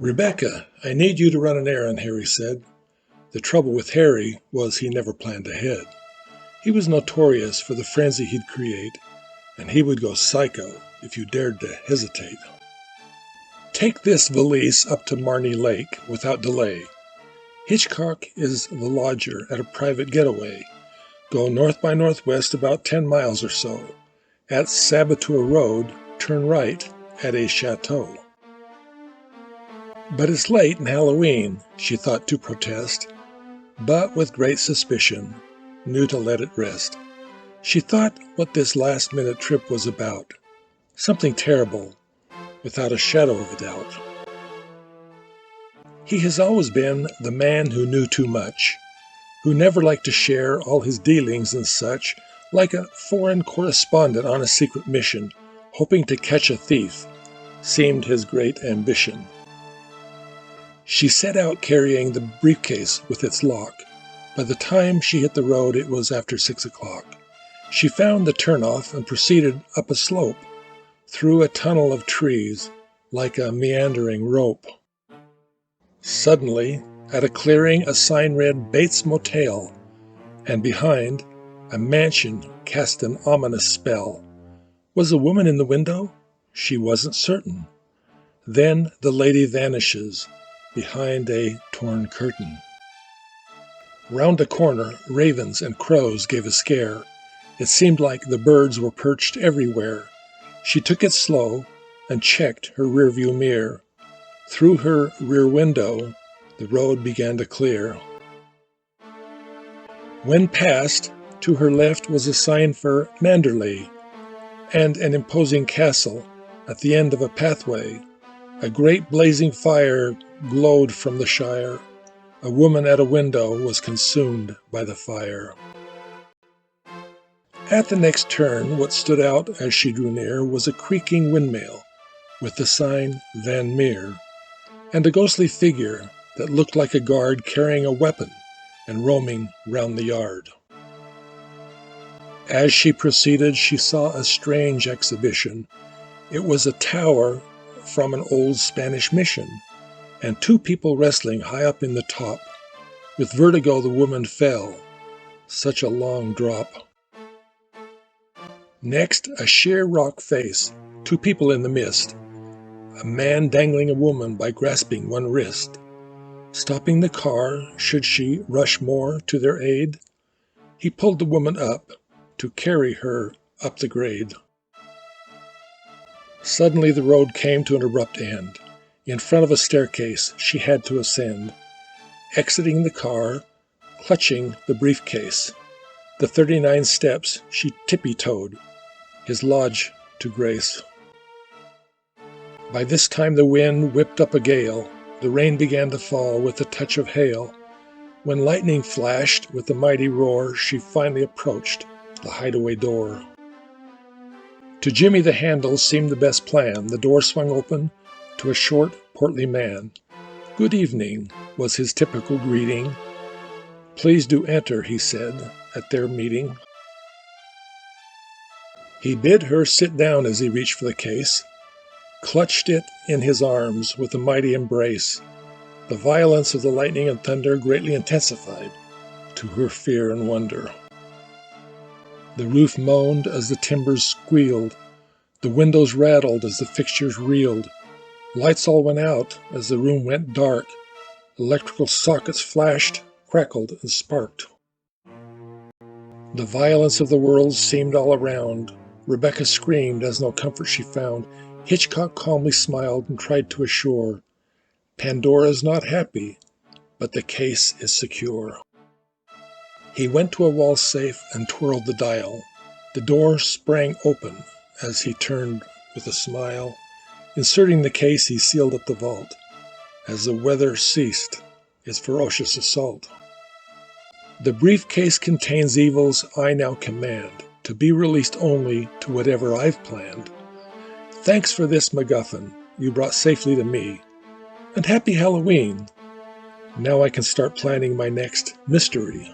"Rebecca, I need you to run an errand," Harry said. The trouble with Harry was he never planned ahead. He was notorious for the frenzy he'd create, and he would go psycho if you dared to hesitate. "Take this valise up to Marnie Lake without delay. Hitchcock is the lodger at a private getaway. Go north by northwest about 10 miles or so. At Saboteur Road, turn right at a chateau." "But it's late and Halloween," she thought to protest, but with great suspicion knew to let it rest. She thought what this last-minute trip was about. Something terrible, without a shadow of a doubt. He has always been the man who knew too much, who never liked to share all his dealings and such, like a foreign correspondent on a secret mission, hoping to catch a thief, seemed his great ambition. She set out carrying the briefcase with its lock. By the time she hit the road, it was after 6 o'clock. She found the turnoff and proceeded up a slope, through a tunnel of trees, like a meandering rope. Suddenly, at a clearing, a sign read Bates Motel, and behind, a mansion cast an ominous spell. Was a woman in the window? She wasn't certain. Then the lady vanishes behind a torn curtain. Round a corner, ravens and crows gave a scare. It seemed like the birds were perched everywhere. She took it slow and checked her rearview mirror. Through her rear window, the road began to clear. When past, to her left was a sign for Manderley, and an imposing castle at the end of a pathway. A great blazing fire glowed from the shire. A woman at a window was consumed by the fire. At the next turn, what stood out as she drew near was a creaking windmill with the sign Van Meer, and a ghostly figure that looked like a guard carrying a weapon and roaming round the yard. As she proceeded, she saw a strange exhibition. It was a tower from an old Spanish mission, and two people wrestling high up in the top. With vertigo the woman fell. Such a long drop. Next, a sheer rock face, two people in the mist, a man dangling a woman by grasping one wrist. Stopping the car, should she rush more to their aid? He pulled the woman up to carry her up the grade. Suddenly the road came to an abrupt end. In front of a staircase she had to ascend. Exiting the car, clutching the briefcase, the 39 steps she tippy-toed, his lodge to grace. By this time the wind whipped up a gale. The rain began to fall with a touch of hail. When lightning flashed with a mighty roar, she finally approached the hideaway door. To Jimmy the handle seemed the best plan. The door swung open to a short, portly man. "Good evening," was his typical greeting. "Please do enter," he said, at their meeting. He bid her sit down as he reached for the case, clutched it in his arms with a mighty embrace. The violence of the lightning and thunder greatly intensified to her fear and wonder. The roof moaned as the timbers squealed. The windows rattled as the fixtures reeled. Lights all went out as the room went dark. Electrical sockets flashed, crackled, and sparked. The violence of the world seemed all around. Rebecca screamed as no comfort she found. Hitchcock calmly smiled and tried to assure, "Pandora's not happy, but the case is secure." He went to a wall safe and twirled the dial. The door sprang open as he turned with a smile. Inserting the case, he sealed up the vault as the weather ceased its ferocious assault. "The briefcase contains evils I now command, to be released only to whatever I've planned. Thanks for this MacGuffin you brought safely to me, and happy Halloween. Now I can start planning my next mystery."